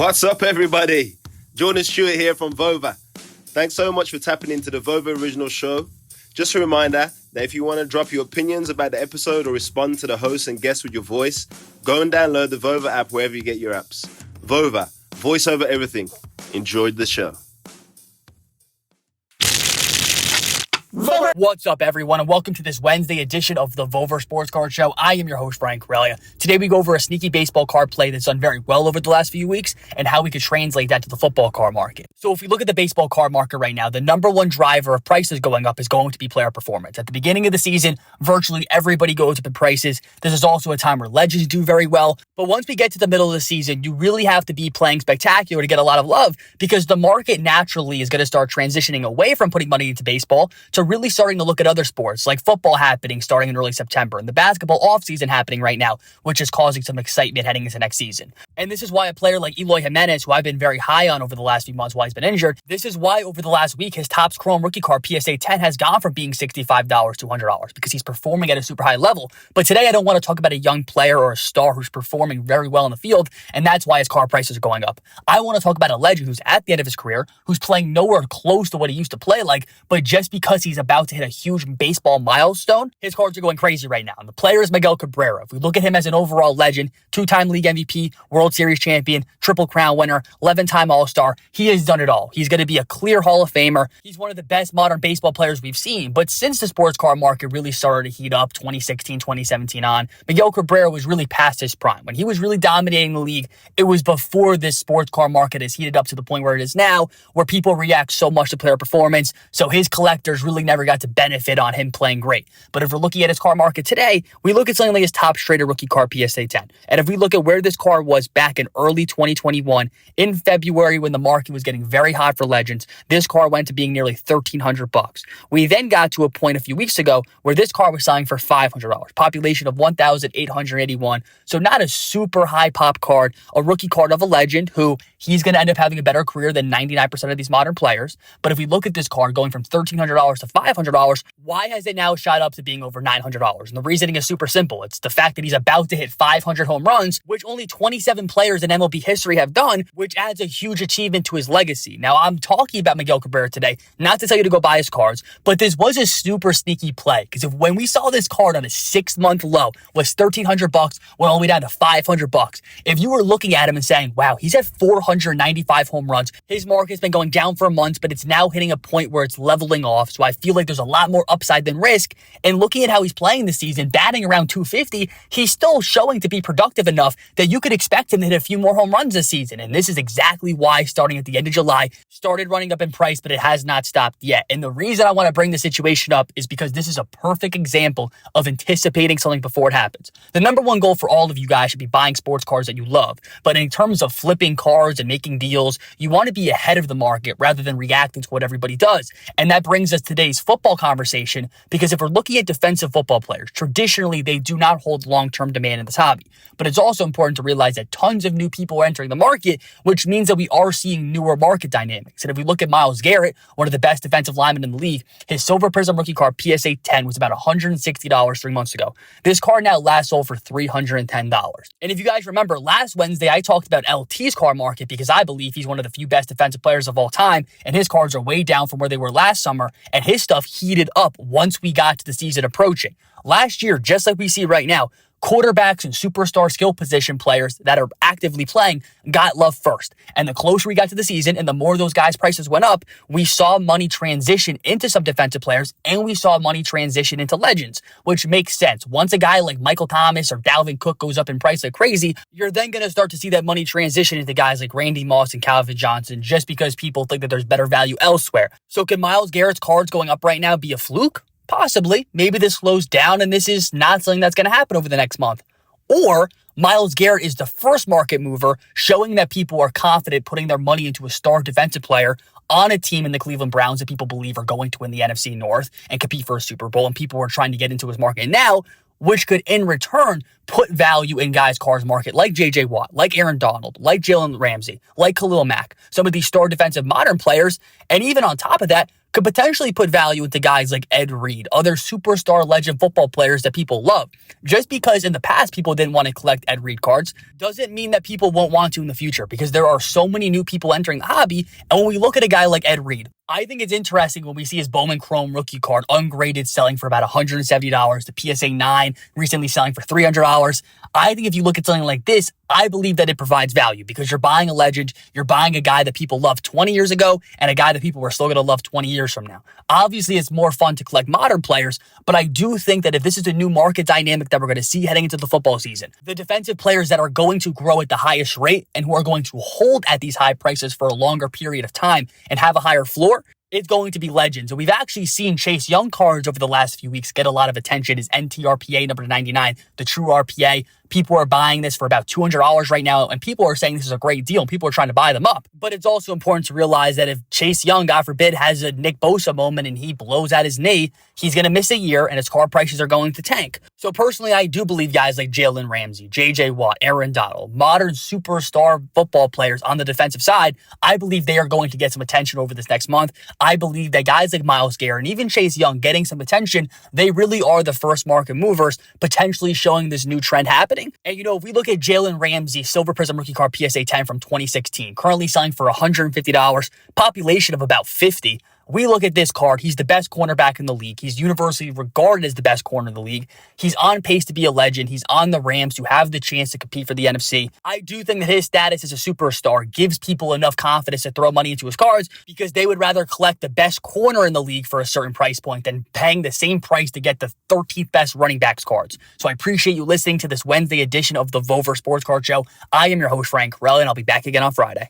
What's up, everybody? Jordan Stewart here from Vover. Thanks so much for tapping into the Vover Original Show. Just a reminder that if you want to drop your opinions about the episode or respond to the host and guests with your voice, go and download the Vover app wherever you get your apps. Vover, voice over everything. Enjoyed the show. What's up, everyone, and welcome to this Wednesday edition of the Vover Sports Card Show. I am your host, Hrelja. Today we go over a sneaky baseball card play that's done very well over the last few weeks and how we could translate that to the football card market. So if we look at the baseball card market right now, the number one driver of prices going up is going to be player performance. At the beginning of the season, virtually everybody goes up in prices. This is also a time where legends do very well. But once we get to the middle of the season, you really have to be playing spectacular to get a lot of love because the market naturally is going to start transitioning away from putting money into baseball to really starting to look at other sports like football happening starting in early September and the basketball offseason happening right now, which is causing some excitement heading into next season. And this is why a player like Eloy Jimenez, who I've been very high on over the last few months while he's been injured, this is why over the last week his Topps Chrome rookie card PSA 10 has gone from being $65 to $100 because he's performing at a super high level. But today I don't want to talk about a young player or a star who's performing very well in the field, and that's why his card prices are going up. I want to talk about a legend who's at the end of his career, who's playing nowhere close to what he used to play like, but just because he's about to hit a huge baseball milestone, his cards are going crazy right now. And the player is Miguel Cabrera. If we look at him as an overall legend, two-time league MVP, World Series champion, Triple Crown winner, 11-time All-Star, he has done it all. He's going to be a clear Hall of Famer. He's one of the best modern baseball players we've seen. But since the sports card market really started to heat up 2016, 2017 on, Miguel Cabrera was really past his prime. When he was really dominating the league, it was before this sports card market has heated up to the point where it is now, where people react so much to player performance. So his collectors really never got to benefit on him playing great. But if we're looking at his card market today, we look at something like his Topps Traded rookie card PSA 10. And if we look at where this card was back in early 2021, in February when the market was getting very hot for legends, this card went to being nearly $1,300. We then got to a point a few weeks ago where this card was selling for $500, population of 1,881. So not a super high pop card, a rookie card of a legend who he's going to end up having a better career than 99% of these modern players. But if we look at this card going from $1,300 to $500, why has it now shot up to being over $900? And the reasoning is super simple. It's the fact that he's about to hit 500 home runs, which only 27 players in MLB history have done, which adds a huge achievement to his legacy. Now, I'm talking about Miguel Cabrera today, not to tell you to go buy his cards, but this was a super sneaky play. Because when we saw this card on a 6-month low was $1,300, went all the way down to $500. If you were looking at him and saying, wow, he's at 495 home runs, his market's been going down for months, but it's now hitting a point where it's leveling off. So I feel like there's a lot more upside than risk. And looking at how he's playing this season, batting around 250, he's still showing to be productive enough that you could expect him to hit a few more home runs this season. And this is exactly why, starting at the end of July, started running up in price, but it has not stopped yet. And the reason I want to bring the situation up is because this is a perfect example of anticipating something before it happens. The number one goal for all of you guys should be buying sports cards that you love. But in terms of flipping cards and making deals, you want to be ahead of the market rather than reacting to what everybody does. And that brings us to today's football conversation, because if we're looking at defensive football players, traditionally they do not hold long-term demand in this hobby. But it's also important to realize that tons of new people are entering the market, which means that we are seeing newer market dynamics. And if we look at Myles Garrett, one of the best defensive linemen in the league, his Silver Prism rookie card PSA 10 was about $160 3 months ago. This card now last sold for $310. And if you guys remember, last Wednesday I talked about LT's card market because I believe he's one of the few best defensive players of all time, and his cards are way down from where they were last summer, and his stuff heated up once we got to the season approaching. Last year, just like we see right now, quarterbacks and superstar skill position players that are actively playing got love first. And the closer we got to the season and the more those guys' prices went up, we saw money transition into some defensive players and we saw money transition into legends, which makes sense. Once a guy like Michael Thomas or Dalvin Cook goes up in price like crazy, you're then going to start to see that money transition into guys like Randy Moss and Calvin Johnson just because people think that there's better value elsewhere. So can Myles Garrett's cards going up right now be a fluke? Possibly. Maybe this slows down and this is not something that's going to happen over the next month. Or Myles Garrett is the first market mover, showing that people are confident putting their money into a star defensive player on a team in the Cleveland Browns that people believe are going to win the NFC North and compete for a Super Bowl, and people are trying to get into his market now, which could in return put value in guys' cards market like J.J. Watt, like Aaron Donald, like Jalen Ramsey, like Khalil Mack, some of these star defensive modern players, and even on top of that, could potentially put value into guys like Ed Reed, other superstar legend football players that people love. Just because in the past people didn't want to collect Ed Reed cards doesn't mean that people won't want to in the future, because there are so many new people entering the hobby. And when we look at a guy like Ed Reed, I think it's interesting when we see his Bowman Chrome rookie card ungraded selling for about $170, the PSA 9 recently selling for $300. I think if you look at something like this, I believe that it provides value because you're buying a legend, you're buying a guy that people loved 20 years ago and a guy that people are still going to love 20 years from now. Obviously, it's more fun to collect modern players, but I do think that if this is a new market dynamic that we're going to see heading into the football season, the defensive players that are going to grow at the highest rate and who are going to hold at these high prices for a longer period of time and have a higher floor, it's going to be legends. And we've actually seen Chase Young cards over the last few weeks get a lot of attention. His NTRPA number 99, the true RPA. People are buying this for about $200 right now, and people are saying this is a great deal, and people are trying to buy them up. But it's also important to realize that if Chase Young, God forbid, has a Nick Bosa moment and he blows out his knee, he's going to miss a year, and his card prices are going to tank. So personally, I do believe guys like Jalen Ramsey, J.J. Watt, Aaron Donald, modern superstar football players on the defensive side, I believe they are going to get some attention over this next month. I believe that guys like Myles Garrett and even Chase Young getting some attention, they really are the first market movers, potentially showing this new trend happening. And, if we look at Jalen Ramsey, Silver Prism rookie card PSA 10 from 2016, currently selling for $150, population of about 50. We look at this card, he's the best cornerback in the league. He's universally regarded as the best corner in the league. He's on pace to be a legend. He's on the Rams who have the chance to compete for the NFC. I do think that his status as a superstar gives people enough confidence to throw money into his cards because they would rather collect the best corner in the league for a certain price point than paying the same price to get the 13th best running backs cards. So I appreciate you listening to this Wednesday edition of the Vover Sports Card Show. I am your host, Hrelja, and I'll be back again on Friday.